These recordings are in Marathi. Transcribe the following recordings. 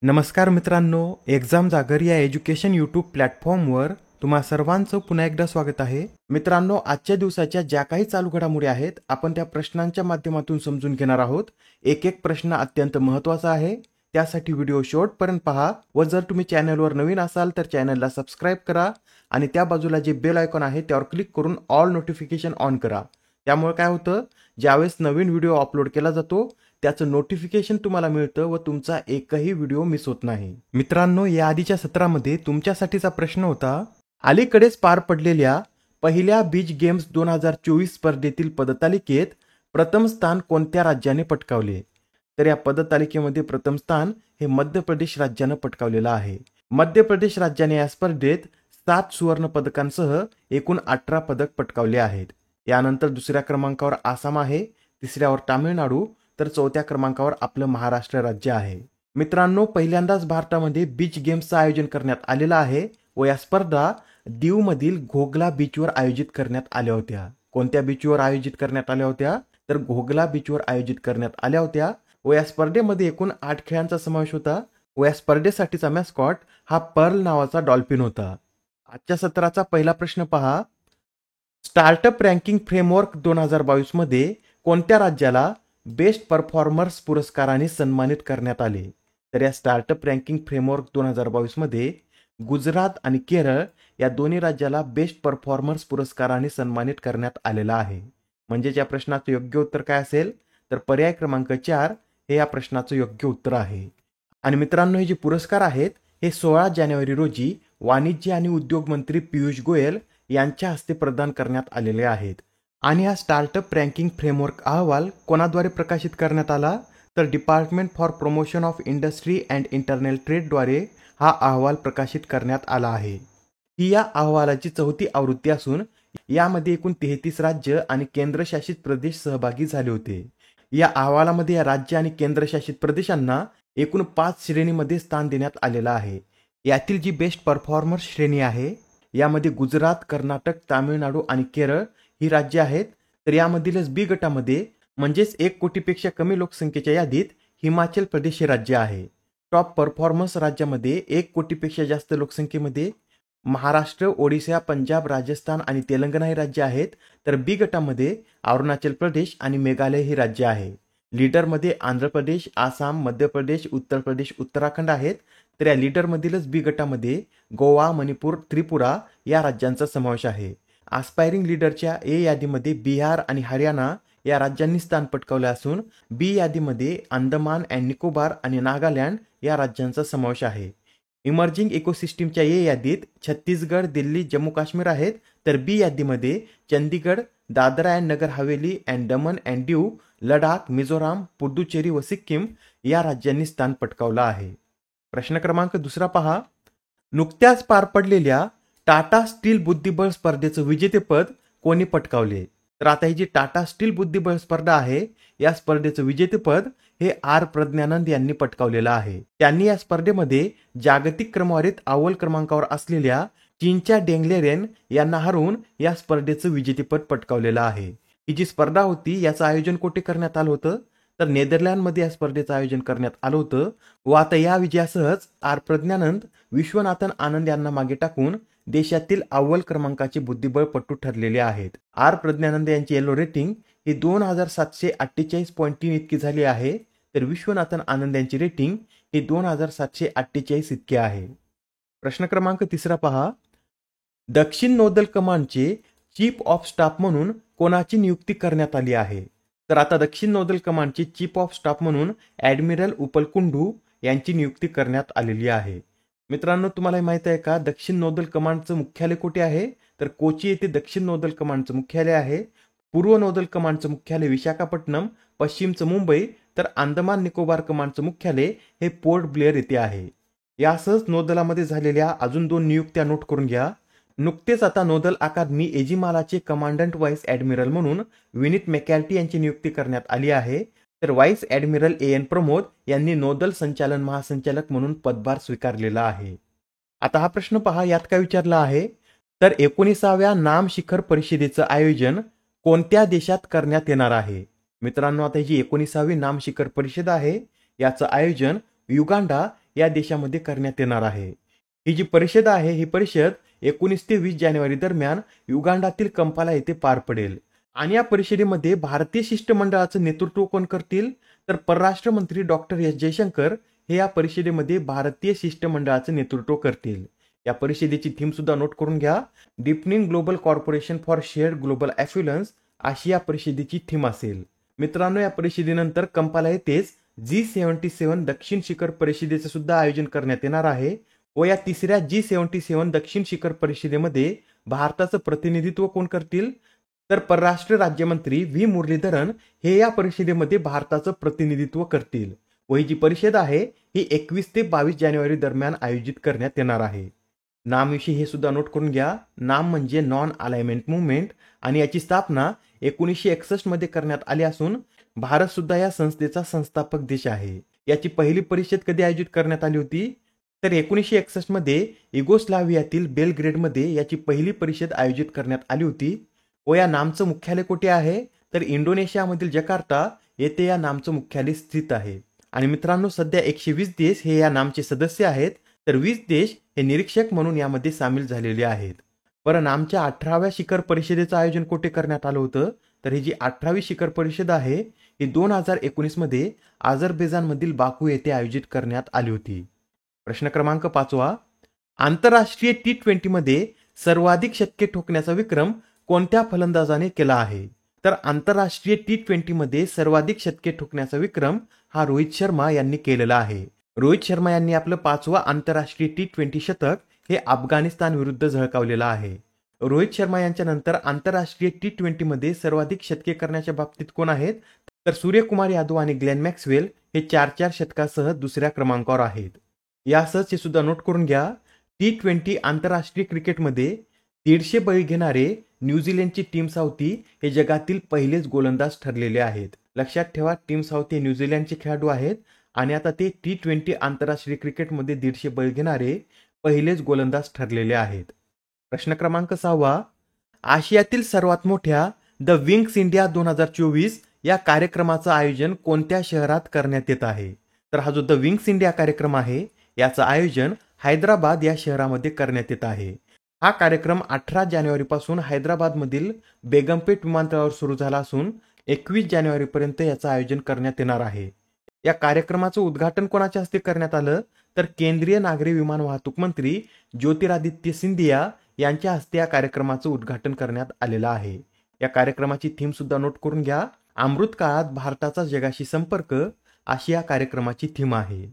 नमस्कार मित्रांनो, एक्झाम जागर या एज्युकेशन यूट्यूब प्लॅटफॉर्मवर तुम्हा सर्वांचं पुन्हा एकदा स्वागत आहे. मित्रांनो, आजच्या दिवसाच्या ज्या काही चालू घडामोडी आहेत आपण त्या प्रश्नांच्या माध्यमातून समजून घेणार आहोत. एक एक प्रश्न अत्यंत महत्त्वाचा आहे, त्यासाठी व्हिडिओ शेवटपर्यंत पहा व जर तुम्ही चॅनलवर नवीन असाल तर चॅनलला सबस्क्राईब करा आणि त्या बाजूला जे बेल आयकॉन आहे त्यावर क्लिक करून ऑल नोटिफिकेशन ऑन करा. त्यामुळे काय होतं, ज्यावेळेस नवीन व्हिडिओ अपलोड केला जातो त्याचं नोटिफिकेशन तुम्हाला मिळतं व तुमचा एकही व्हिडिओ मिस होत नाही. मित्रांनो, या आधीच्या सत्रामध्ये तुमच्यासाठीचा प्रश्न होता, अलीकडेच पार पडलेल्या पहिल्या बीच गेम्स 2024 स्पर्धेतील पदतालिकेत प्रथम स्थान कोणत्या राज्याने पटकावले? तर या पदतालिकेमध्ये प्रथम स्थान हे मध्य प्रदेश राज्यानं पटकावलेलं आहे. मध्य प्रदेश राज्याने या स्पर्धेत 7 सुवर्ण पदकांसह एकूण 18 पदक पटकावले आहेत. यानंतर दुसऱ्या क्रमांकावर आसाम आहे, तिसऱ्यावर तामिळनाडू, तर चौथ्या क्रमांकावर आपलं महाराष्ट्र राज्य आहे. मित्रांनो, पहिल्यांदाच भारतामध्ये बीच गेम्सचं आयोजन करण्यात आलेलं आहे व या स्पर्धा दीवमधील घोगला बीचवर आयोजित करण्यात आल्या होत्या. कोणत्या बीचवर आयोजित करण्यात आल्या होत्या? तर घोगला बीचवर आयोजित करण्यात आल्या होत्या व या स्पर्धेमध्ये एकूण 8 खेळांचा समावेश होता व या स्पर्धेसाठीचा मॅस्कॉट हा पर्ल नावाचा डॉल्फिन होता. आजच्या सत्राचा पहिला प्रश्न पहा. स्टार्टअप रँकिंग फ्रेमवर्क 2022 मध्ये कोणत्या राज्याला बेस्ट परफॉर्मर्स पुरस्काराने सन्मानित करण्यात आले? तर या स्टार्टअप रँकिंग फ्रेमवर्क 2022 मध्ये गुजरात आणि केरळ या दोन्ही राज्याला बेस्ट परफॉर्मर्स पुरस्काराने सन्मानित करण्यात आलेला आहे. म्हणजे या प्रश्नाचं योग्य उत्तर काय असेल? तर पर्याय क्रमांक 4 हे या प्रश्नाचं योग्य उत्तर आहे. आणि मित्रांनो, हे जे पुरस्कार आहेत हे 16 जानेवारी रोजी वाणिज्य आणि उद्योग मंत्री पियुष गोयल यांच्या हस्ते प्रदान करण्यात आलेले आहेत. आणि हा स्टार्टअप रँकिंग फ्रेमवर्क अहवाल कोणाद्वारे प्रकाशित करण्यात आला? तर department for promotion of industry and internal ट्रेडद्वारे हा अहवाल प्रकाशित करण्यात आला आहे. ही या अहवालाची 4थी आवृत्ती असून यामध्ये एकूण 33 राज्य आणि केंद्रशासित प्रदेश सहभागी झाले होते. या अहवालामध्ये या राज्य आणि केंद्रशासित प्रदेशांना एकूण 5 श्रेणीमध्ये स्थान देण्यात आलेलं आहे. यातील जी बेस्ट परफॉर्मर्स श्रेणी आहे यामध्ये गुजरात, कर्नाटक, तामिळनाडू आणि केरळ ही राज्य आहेत. तर यामधीलच बी गटामध्ये म्हणजेच 1 कोटीपेक्षा कमी लोकसंख्येच्या यादीत हिमाचल प्रदेश हे राज्य आहे. टॉप परफॉर्मन्स राज्यामध्ये 1 कोटीपेक्षा जास्त लोकसंख्येमध्ये महाराष्ट्र, ओडिशा, पंजाब, राजस्थान आणि तेलंगणा हे राज्य आहेत. तर बी गटामध्ये अरुणाचल प्रदेश आणि मेघालय ही राज्य आहे. लीडरमध्ये आंध्र प्रदेश, आसाम, मध्य प्रदेश, उत्तर प्रदेश, उत्तराखंड आहेत. तर या लीडरमधीलच बी गटामध्ये गोवा, मणिपूर, त्रिपुरा या राज्यांचा समावेश आहे. आस्पायरिंग लीडरच्या ए यादीमध्ये बिहार आणि हरियाणा या राज्यांनी स्थान पटकावले असून बी यादीमध्ये अंदमान अँड निकोबार आणि नागालँड या राज्यांचा समावेश आहे. इमर्जिंग इकोसिस्टीमच्या ए यादीत छत्तीसगड, दिल्ली, जम्मू काश्मीर आहेत. तर बी यादीमध्ये Chandigarh, Dadra and Nagar Haveli and Daman and Diu, Ladakh, Mizoram, Puducherry व सिक्कीम या राज्यांनी स्थान पटकावलं आहे. प्रश्न क्रमांक 2 पहा. नुकत्याच पार पडलेल्या टाटा स्टील बुद्धिबळ स्पर्धेचं विजेतेपद कोणी पटकावले? तर आता ही जी टाटा स्टील बुद्धिबळ स्पर्धा आहे या स्पर्धेचं विजेतेपद हे आर प्रज्ञानंद यांनी पटकावलेलं आहे. त्यांनी या स्पर्धेमध्ये जागतिक क्रमवारीत अव्वल क्रमांकावर असलेल्या चीनच्या डेंगलेरेन यांना हरवून या स्पर्धेचं विजेतेपद पटकावलेलं आहे. ही जी स्पर्धा होती याचं आयोजन कुठे करण्यात आलं होतं? तर नेदरलँडमध्ये या स्पर्धेचं आयोजन करण्यात आलं होतं व आता या विजयासहच आर प्रज्ञानंद विश्वनाथन आनंद यांना मागे टाकून देशातील अव्वल क्रमांकाचे बुद्धिबळपटू ठरलेले आहेत. आर प्रज्ञानंद यांची येलो रेटिंग ही 2748.3 इतकी झाली आहे. तर विश्वनाथन आनंद यांची रेटिंग ही 2748 इतकी आहे. प्रश्न क्रमांक 3 पहा. दक्षिण नौदल कमांडचे चीफ ऑफ स्टाफ म्हणून कोणाची नियुक्ती करण्यात आली आहे? तर आता दक्षिण नौदल कमांडचे चीफ ऑफ स्टाफ म्हणून ॲडमिरल उपलकुंडू यांची नियुक्ती करण्यात आलेली आहे. मित्रांनो, तुम्हाला माहित आहे का दक्षिण नौदल कमांडचं मुख्यालय कुठे आहे? तर कोची येथे दक्षिण नौदल कमांडचं मुख्यालय आहे. पूर्व नौदल कमांडचं मुख्यालय विशाखापट्टणम, पश्चिमचं मुंबई, तर अंदमान निकोबार कमांडचं मुख्यालय हे पोर्ट ब्लेअर येथे आहे. यासहच नौदलामध्ये झालेल्या अजून 2 नियुक्त्या नोट करून घ्या. नुकतेच आता नौदल अकादमी एजिमालाचे कमांडंट व्हाईस ॲडमिरल म्हणून विनीत मॅकॅर्टी यांची नियुक्ती करण्यात आली आहे. तर व्हाईस ॲडमिरल ए.एन. प्रमोद यांनी नौदल संचालन महासंचालक म्हणून पदभार स्वीकारलेला आहे. आता हा प्रश्न पहा, यात काय विचारला आहे? तर 19व्या नाम शिखर परिषदेचं आयोजन कोणत्या देशात करण्यात येणार आहे? मित्रांनो, आता जी 19वी नाम शिखर परिषद आहे याचं आयोजन युगांडा या देशामध्ये करण्यात येणार आहे. ही जी परिषद आहे ही परिषद 19 ते 20 जानेवारी दरम्यान युगांडातील कंपाला येथे पार पडेल. आणि या परिषदेमध्ये भारतीय शिष्टमंडळाचं नेतृत्व कोण करतील, तर परराष्ट्र मंत्री डॉक्टर एस जयशंकर हे या परिषदेमध्ये भारतीय शिष्टमंडळाचं नेतृत्व करतील. या परिषदेची थीम सुद्धा नोट करून घ्या. Deepening global corporation for shared global affluence अशी या परिषदेची थीम असेल. मित्रांनो, या परिषदेनंतर कंपाला येथेच G77 दक्षिण शिखर परिषदेचे सुद्धा आयोजन करण्यात येणार आहे व या तिसऱ्या G77 दक्षिण शिखर परिषदेमध्ये भारताचं प्रतिनिधित्व कोण करतील, तर परराष्ट्र राज्यमंत्री व्ही मुरलीधरन हे या परिषदेमध्ये भारताचं प्रतिनिधित्व करतील व ही जी परिषद आहे ही 21 ते 22 जानेवारी दरम्यान आयोजित करण्यात येणार आहे. नामविषयी हे सुद्धा नोट करून घ्या. नाम म्हणजे नॉन अलाइनमेंट मुवमेंट आणि याची स्थापना 1961 मध्ये करण्यात आली असून भारत सुद्धा या संस्थेचा संस्थापक देश आहे. याची पहिली परिषद कधी आयोजित करण्यात आली होती, तर 1961 मध्ये युगोस्लाव्हियातील बेलग्रेडमध्ये याची पहिली परिषद आयोजित करण्यात आली होती व या नामचं मुख्यालय कुठे आहे, तर इंडोनेशियामधील जकार्ता येथे या नामचं मुख्यालय स्थित आहे. आणि मित्रांनो, सध्या 120 देश हे या नामचे सदस्य आहेत, तर 20 देश हे निरीक्षक म्हणून यामध्ये सामील झालेले आहेत. बरं, नामच्या 18व्या शिखर परिषदेचं आयोजन कुठे करण्यात आलं होतं, तर ही जी 18वी शिखर परिषद आहे ही 2019 मध्ये अझरबैजानमधील बाकू येथे आयोजित करण्यात आली होती. प्रश्न क्रमांक 5, आंतरराष्ट्रीय T20 मध्ये सर्वाधिक शतके ठोकण्याचा विक्रम कोणत्या फलंदाजाने केला आहे, तर आंतरराष्ट्रीय T20 मध्ये सर्वाधिक शतके ठोकण्याचा विक्रम हा रोहित शर्मा यांनी केलेला आहे. रोहित शर्मा यांनी आपलं 5वं आंतरराष्ट्रीय T20 शतक हे अफगाणिस्तान विरुद्ध झळकावलेलं आहे. रोहित शर्मा यांच्या नंतर आंतरराष्ट्रीय T20 मध्ये सर्वाधिक शतके करण्याच्या बाबतीत कोण आहेत, तर सूर्यकुमार यादव आणि ग्लेन मॅक्सवेल हे 4-4 शतकासह दुसऱ्या क्रमांकावर आहेत. यासच हे सुद्धा नोट करून घ्या. T20 आंतरराष्ट्रीय क्रिकेटमध्ये 150 बळी घेणारे न्यूझीलंडची टीम साऊथी हे जगातील पहिलेच गोलंदाज ठरलेले आहेत. लक्षात ठेवा, टीम साऊथी हे न्यूझीलंडचे खेळाडू आहेत आणि आता ते T20 आंतरराष्ट्रीय क्रिकेटमध्ये 150 बळी घेणारे पहिलेच गोलंदाज ठरलेले आहेत. प्रश्न क्रमांक 6, आशियातील सर्वात मोठ्या द विंग्स इंडिया 2024 या कार्यक्रमाचं आयोजन कोणत्या शहरात करण्यात येत आहे, तर हा जो द विंग्स इंडिया कार्यक्रम आहे याचं आयोजन हैदराबाद या शहरामध्ये करण्यात येत आहे. हा कार्यक्रम 18 जानेवारीपासून हैदराबादमधील बेगमपेट विमानतळावर सुरू झाला असून 21 जानेवारीपर्यंत याचं आयोजन करण्यात येणार आहे. या कार्यक्रमाचं उद्घाटन कोणाच्या हस्ते करण्यात आलं, तर केंद्रीय नागरी विमान वाहतूक मंत्री ज्योतिरादित्य सिंधिया यांच्या हस्ते या कार्यक्रमाचं उद्घाटन करण्यात आलेलं आहे. या कार्यक्रमाची थीम सुद्धा नोट करून घ्या. अमृत काळात भारताचा जगाशी संपर्क अशी या कार्यक्रमाची थीम आहे.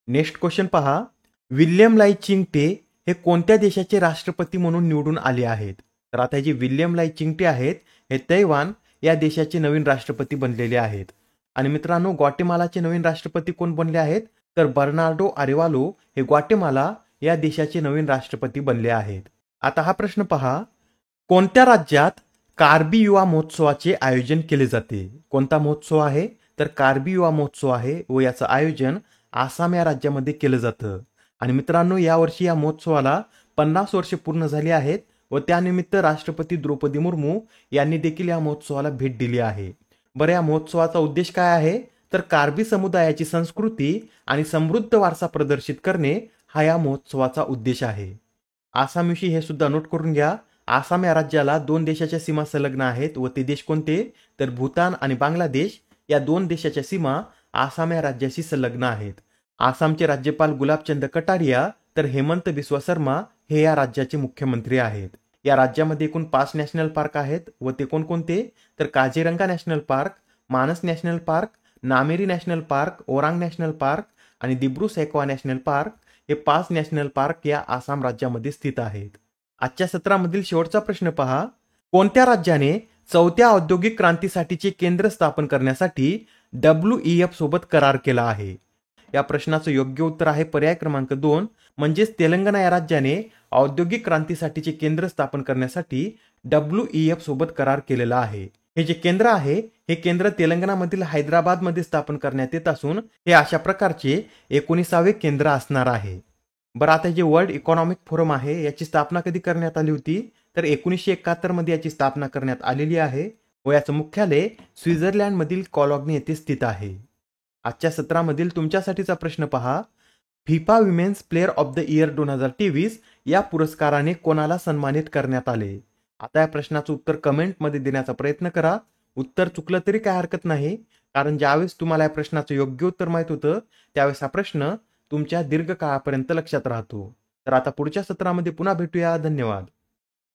नेक्स्ट क्वेश्चन पहा. विल्यम लाई चिंगटे हे कोणत्या देशाचे राष्ट्रपती म्हणून निवडून आले आहेत, तर आता जे विल्यम लाई चिंगटे आहेत हे तैवान या देशाचे नवीन राष्ट्रपती बनलेले आहेत. आणि मित्रांनो, ग्वाटेमालाचे नवीन राष्ट्रपती कोण बनले आहेत, तर बर्नार्डो अरेवालो हे ग्वाटेमाला या देशाचे नवीन राष्ट्रपती बनले आहेत. आता हा प्रश्न पहा. कोणत्या राज्यात कार्बी युवा महोत्सवाचे आयोजन केले जाते? कोणता महोत्सव आहे, तर कार्बी युवा महोत्सव आहे व याचं आयोजन आसाम या राज्यामध्ये केलं जातं. आणि मित्रांनो, यावर्षी या महोत्सवाला 50 वर्षे पूर्ण झाली आहेत व त्यानिमित्त राष्ट्रपती द्रौपदी मुर्मू यांनी देखील या महोत्सवाला भेट दिली आहे. बरं, या महोत्सवाचा उद्देश काय आहे, तर कार्बी समुदायाची संस्कृती आणि समृद्ध वारसा प्रदर्शित करणे हा या महोत्सवाचा उद्देश आहे. आसामविषयी हे सुद्धा नोट करून घ्या. आसाम या राज्याला 2 देशाच्या सीमा संलग्न आहेत व ते देश कोणते, तर भूतान आणि बांगलादेश या 2 देशाच्या सीमा आसाम या राज्याशी संलग्न आहेत. आसामचे राज्यपाल गुलाबचंद कटारिया तर हेमंत बिस्वा शर्मा हे या राज्याचे मुख्यमंत्री आहेत. या राज्यामध्ये एकूण 5 नॅशनल पार्क आहेत व ते कोणकोणते, तर काझीरंगा नॅशनल पार्क, मानस national park, Nameri national park, Orang national park आणि दिब्रू सैखवा नॅशनल पार्क हे 5 नॅशनल पार्क या आसाम राज्यामध्ये स्थित आहेत. आजच्या सत्रामधील शेवटचा प्रश्न पहा. कोणत्या राज्याने 4थ्या औद्योगिक क्रांतीसाठीचे केंद्र स्थापन करण्यासाठी WEF सोबत करार केला आहे? या प्रश्नाचं योग्य उत्तर आहे पर्याय क्रमांक 2, म्हणजेच तेलंगणा या राज्याने औद्योगिक क्रांतीसाठीचे केंद्र स्थापन करण्यासाठी WEF सोबत करार केलेला आहे. हे जे केंद्र आहे हे केंद्र तेलंगणामधील हैदराबादमध्ये स्थापन करण्यात येत असून हे अशा प्रकारचे 19वे केंद्र असणार आहे. बरं, आता जे वर्ल्ड इकॉनॉमिक फोरम आहे याची स्थापना कधी करण्यात आली होती, तर 1971 मध्ये याची स्थापना करण्यात आलेली आहे व याचं मुख्यालय स्वित्झर्लंडमधील कॉलॉग्नी येथे स्थित आहे. आजच्या सत्रामधील तुमच्यासाठीचा प्रश्न पहा. FIFA women's player of the year 2023 या पुरस्काराने कोणाला सन्मानित करण्यात आले? आता या प्रश्नाचं उत्तर कमेंटमध्ये देण्याचा प्रयत्न करा. उत्तर चुकलं तरी काय हरकत नाही, कारण ज्यावेळेस तुम्हाला या प्रश्नाचं योग्य उत्तर माहित होतं, त्यावेळेस हा प्रश्न तुमच्या दीर्घकाळापर्यंत लक्षात राहतो. तर आता पुढच्या सत्रामध्ये पुन्हा भेटूया. धन्यवाद.